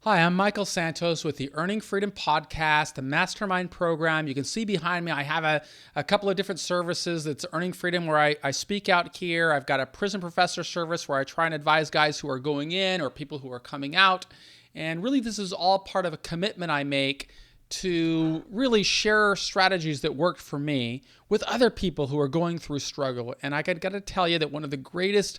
Hi, I'm Michael Santos with the Earning Freedom Podcast, the Mastermind Program. You can see behind me, I have a couple of different services. It's Earning Freedom, where I speak out here. I've got a prison professor service where I try and advise guys who are going in or people who are coming out. And really, this is all part of a commitment I make to really share strategies that worked for me with other people who are going through struggle. And I got to tell you that one of the greatest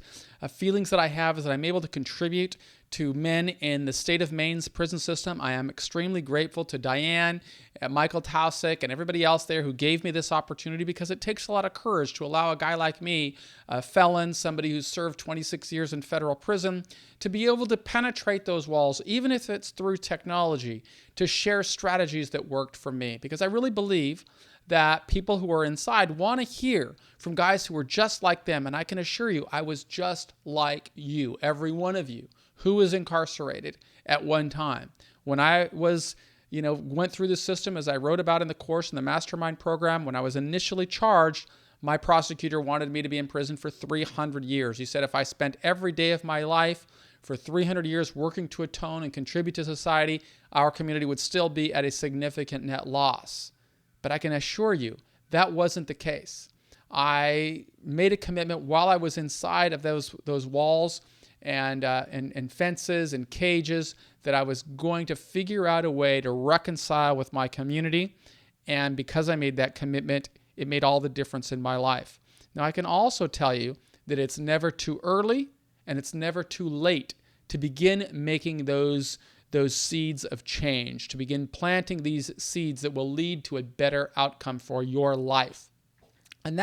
feelings that I have is that I'm able to contribute to men in the state of Maine's prison system. I am extremely grateful to Diane, Michael Tausick, and everybody else there who gave me this opportunity, because it takes a lot of courage to allow a guy like me, a felon, somebody who's served 26 years in federal prison, to be able to penetrate those walls, even if it's through technology, to share strategies that worked for me. Because I really believe that people who are inside want to hear from guys who are just like them. And I can assure you, I was just like you, every one of you who was incarcerated at one time. When I was, went through the system, as I wrote about in the course in the Mastermind Program, when I was initially charged, my prosecutor wanted me to be in prison for 300 years. He said if I spent every day of my life for 300 years working to atone and contribute to society, our community would still be at a significant net loss. But I can assure you that wasn't the case. I made a commitment while I was inside of those walls and fences and cages that I was going to figure out a way to reconcile with my community. And because I made that commitment, it made all the difference in my life. Now, I can also tell you that it's never too early and it's never too late to begin making those seeds of change, to begin planting these seeds that will lead to a better outcome for your life. And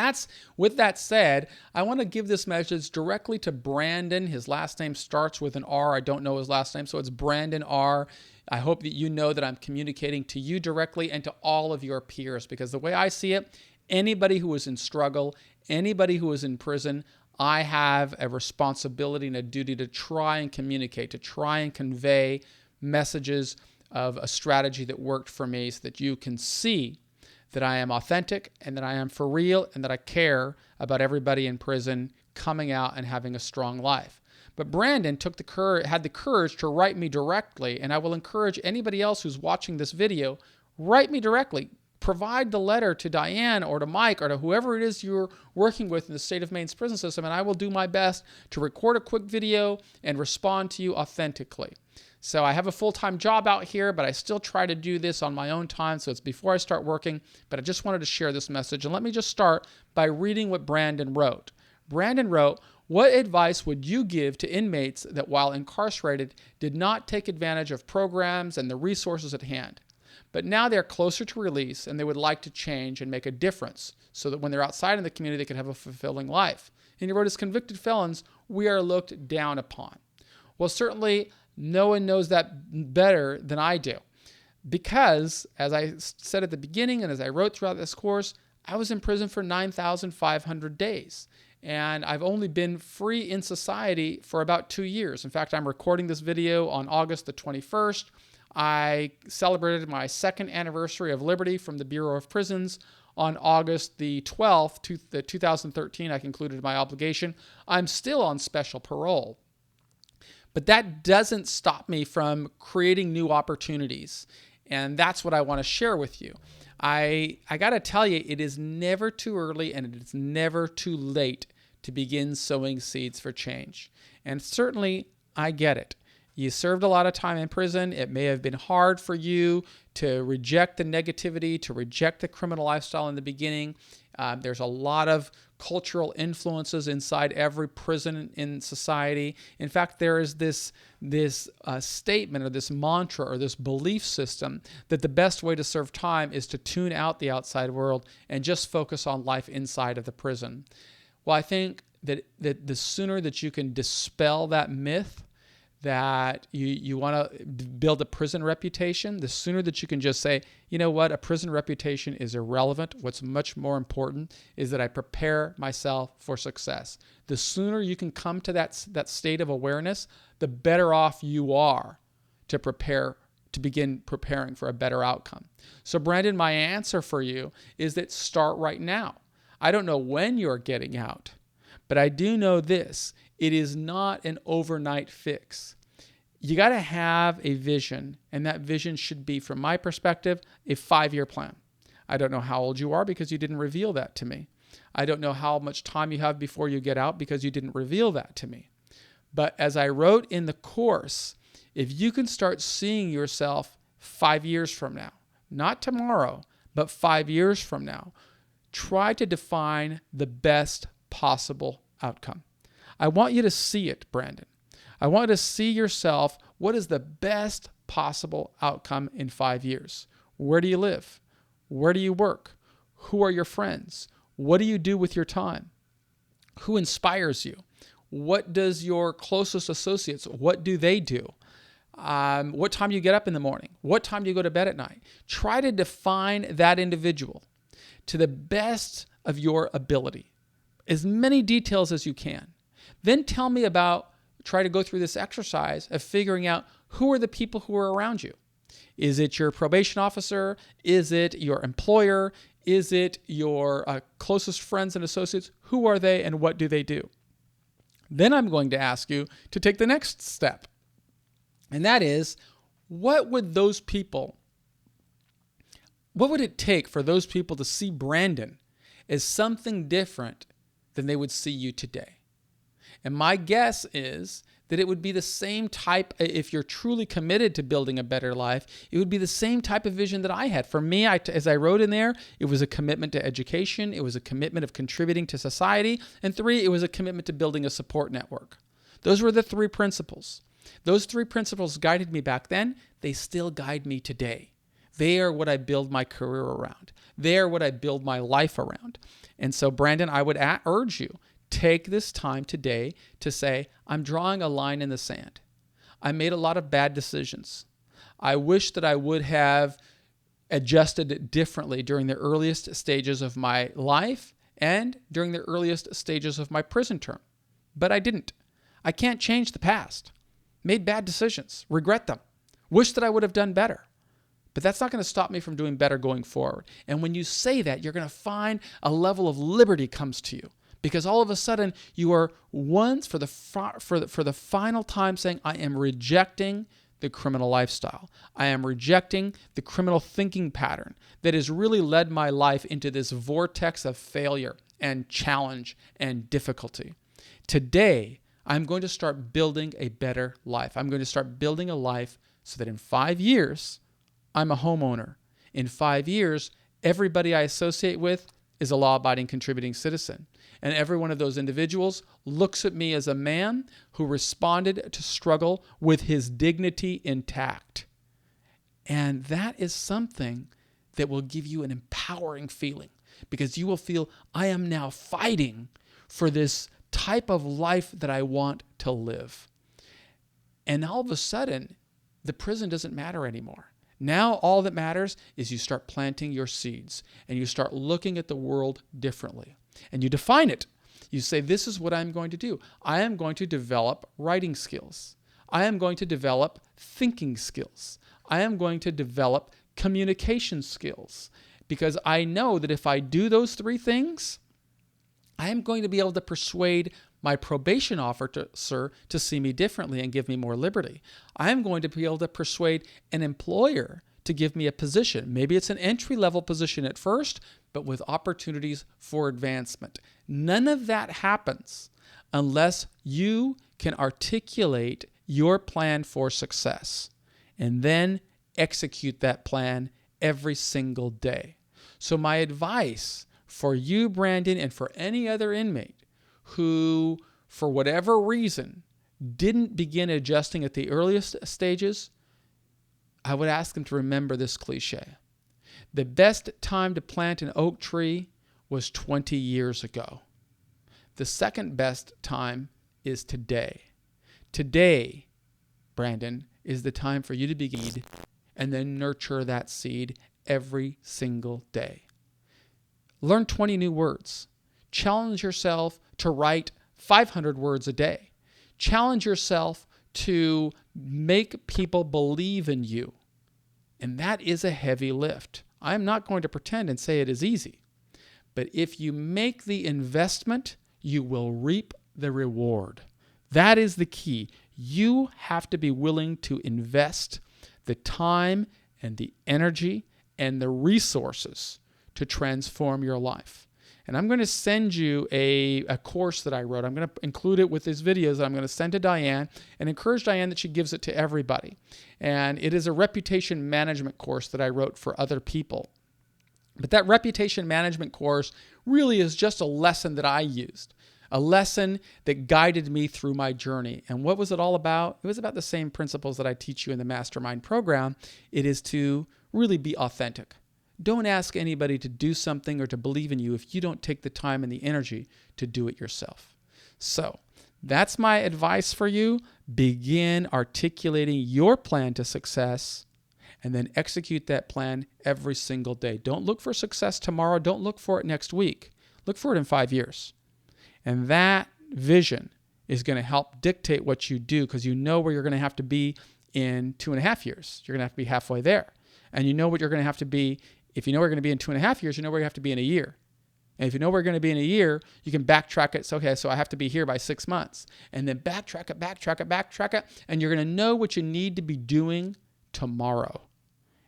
with that said, I want to give this message directly to Brandon. His last name starts with an R. I don't know his last name, so it's Brandon R. I hope that you know that I'm communicating to you directly and to all of your peers, because the way I see it, anybody who is in struggle, anybody who is in prison, I have a responsibility and a duty to try and communicate, to try and convey messages of a strategy that worked for me, so that you can see that I am authentic and that I am for real and that I care about everybody in prison coming out and having a strong life. But Brandon had the courage to write me directly, and I will encourage anybody else who's watching this video, write me directly. Provide the letter to Diane or to Mike or to whoever it is you're working with in the state of Maine's prison system, and I will do my best to record a quick video and respond to you authentically. So I have a full-time job out here, but I still try to do this on my own time, so it's before I start working. But I just wanted to share this message. And let me just start by reading what Brandon wrote. Brandon wrote, "What advice would you give to inmates that while incarcerated did not take advantage of programs and the resources at hand? But now they're closer to release and they would like to change and make a difference so that when they're outside in the community, they can have a fulfilling life." And he wrote, "As convicted felons, we are looked down upon." Well, certainly no one knows that better than I do, because as I said at the beginning and as I wrote throughout this course, I was in prison for 9,500 days. And I've only been free in society for about 2 years. In fact, I'm recording this video on August the 21st. I celebrated my second anniversary of liberty from the Bureau of Prisons on August the 12th, 2013. I concluded my obligation. I'm still on special parole. But that doesn't stop me from creating new opportunities. And that's what I want to share with you. I got to tell you, it is never too early and it is never too late to begin sowing seeds for change. And certainly, I get it. You served a lot of time in prison. It may have been hard for you to reject the negativity, to reject the criminal lifestyle in the beginning. There's a lot of cultural influences inside every prison in society. In fact, there is this statement or this mantra or this belief system that the best way to serve time is to tune out the outside world and just focus on life inside of the prison. Well, I think that the sooner that you can dispel that myth, that you want to build a prison reputation, the sooner that you can just say, you know what, a prison reputation is irrelevant. What's much more important is that I prepare myself for success. The sooner you can come to that state of awareness, the better off you are to begin preparing for a better outcome. So Brandon, my answer for you is that start right now. I don't know when you're getting out, but I do know this. It is not an overnight fix. You got to have a vision, and that vision should be, from my perspective, a 5-year plan. I don't know how old you are because you didn't reveal that to me. I don't know how much time you have before you get out because you didn't reveal that to me. But as I wrote in the course, if you can start seeing yourself 5 years from now, not tomorrow, but 5 years from now, try to define the best possible outcome. I want you to see it, Brandon. I want you to see yourself, what is the best possible outcome in 5 years? Where do you live? Where do you work? Who are your friends? What do you do with your time? Who inspires you? What does your closest associates, what do they do? What time do you get up in the morning? What time do you go to bed at night? Try to define that individual to the best of your ability, as many details as you can. Then try to go through this exercise of figuring out who are the people who are around you. Is it your probation officer? Is it your employer? Is it your closest friends and associates? Who are they and what do they do? Then I'm going to ask you to take the next step. And that is, what would it take for those people to see Brandon as something different than they would see you today? And my guess is that it would be the same type, if you're truly committed to building a better life, it would be the same type of vision that I had. For me, as I wrote in there, it was a commitment to education, it was a commitment of contributing to society, and 3, it was a commitment to building a support network. Those were the 3 principles. Those 3 principles guided me back then. They still guide me today. They are what I build my career around. They are what I build my life around. And so, Brandon, I would urge you, take this time today to say, I'm drawing a line in the sand. I made a lot of bad decisions. I wish that I would have adjusted it differently during the earliest stages of my life and during the earliest stages of my prison term. But I didn't. I can't change the past. Made bad decisions, regret them, wish that I would have done better. But that's not going to stop me from doing better going forward. And when you say that, you're going to find a level of liberty comes to you. Because all of a sudden, you are once for the final time saying, I am rejecting the criminal lifestyle. I am rejecting the criminal thinking pattern that has really led my life into this vortex of failure and challenge and difficulty. Today, I'm going to start building a better life. I'm going to start building a life so that in 5 years, I'm a homeowner. In 5 years, everybody I associate with is a law-abiding contributing citizen. And every one of those individuals looks at me as a man who responded to struggle with his dignity intact. And that is something that will give you an empowering feeling, because you will feel, I am now fighting for this type of life that I want to live. And all of a sudden, the prison doesn't matter anymore. Now all that matters is you start planting your seeds and you start looking at the world differently. And you define it. You say, this is what I'm going to do. I am going to develop writing skills. I am going to develop thinking skills. I am going to develop communication skills. Because I know that if I do those 3 things, I am going to be able to persuade my probation officer to see me differently and give me more liberty. I am going to be able to persuade an employer to give me a position. Maybe it's an entry-level position at first, but with opportunities for advancement. None of that happens unless you can articulate your plan for success and then execute that plan every single day. So my advice for you, Brandon, and for any other inmate who, for whatever reason, didn't begin adjusting at the earliest stages, I would ask them to remember this cliche. The best time to plant an oak tree was 20 years ago. The second best time is today. Today, Brandon, is the time for you to begin and then nurture that seed every single day. Learn 20 new words. Challenge yourself to write 500 words a day. Challenge yourself to make people believe in you. And that is a heavy lift. I'm not going to pretend and say it is easy. But if you make the investment, you will reap the reward. That is the key. You have to be willing to invest the time and the energy and the resources to transform your life. And I'm going to send you a course that I wrote. I'm going to include it with these videos that I'm going to send to Diane and encourage Diane that she gives it to everybody. And it is a reputation management course that I wrote for other people. But that reputation management course really is just a lesson that I used, a lesson that guided me through my journey. And what was it all about? It was about the same principles that I teach you in the Mastermind program. It is to really be authentic. Don't ask anybody to do something or to believe in you if you don't take the time and the energy to do it yourself. So that's my advice for you. Begin articulating your plan to success and then execute that plan every single day. Don't look for success tomorrow. Don't look for it next week. Look for it in 5 years. And that vision is going to help dictate what you do, because you know where you're going to have to be in 2.5 years. You're going to have to be halfway there. And you know what you're going to have to be. If you know where you're going to be in 2.5 years, you know where you have to be in a year. And if you know where you're going to be in a year, you can backtrack it. So, okay, so I have to be here by 6 months. And then backtrack it. And you're going to know what you need to be doing tomorrow.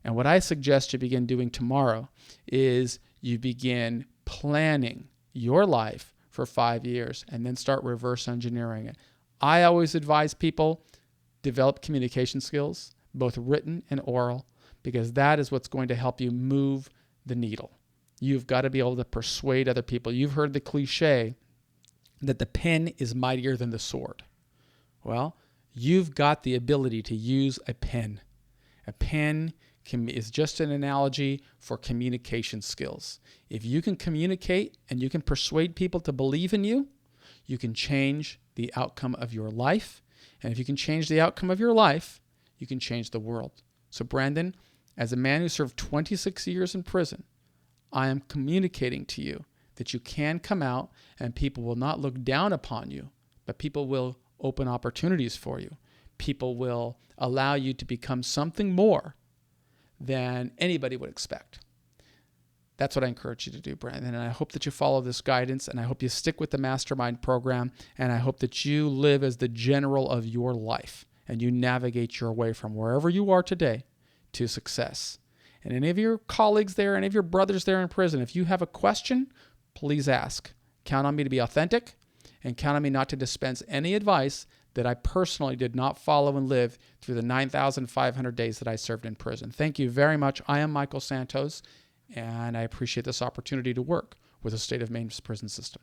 And what I suggest you begin doing tomorrow is you begin planning your life for 5 years and then start reverse engineering it. I always advise people develop communication skills, both written and oral, because that is what's going to help you move the needle. You've got to be able to persuade other people. You've heard the cliche that the pen is mightier than the sword. Well, you've got the ability to use a pen. A pen is just an analogy for communication skills. If you can communicate and you can persuade people to believe in you, you can change the outcome of your life. And if you can change the outcome of your life, you can change the world. So Brandon, as a man who served 26 years in prison, I am communicating to you that you can come out and people will not look down upon you, but people will open opportunities for you. People will allow you to become something more than anybody would expect. That's what I encourage you to do, Brandon. And I hope that you follow this guidance, and I hope you stick with the Mastermind program, and I hope that you live as the general of your life and you navigate your way from wherever you are today to success. And any of your colleagues there, any of your brothers there in prison, if you have a question, please ask. Count on me to be authentic, and count on me not to dispense any advice that I personally did not follow and live through the 9,500 days that I served in prison. Thank you very much. I am Michael Santos, and I appreciate this opportunity to work with the state of Maine's prison system.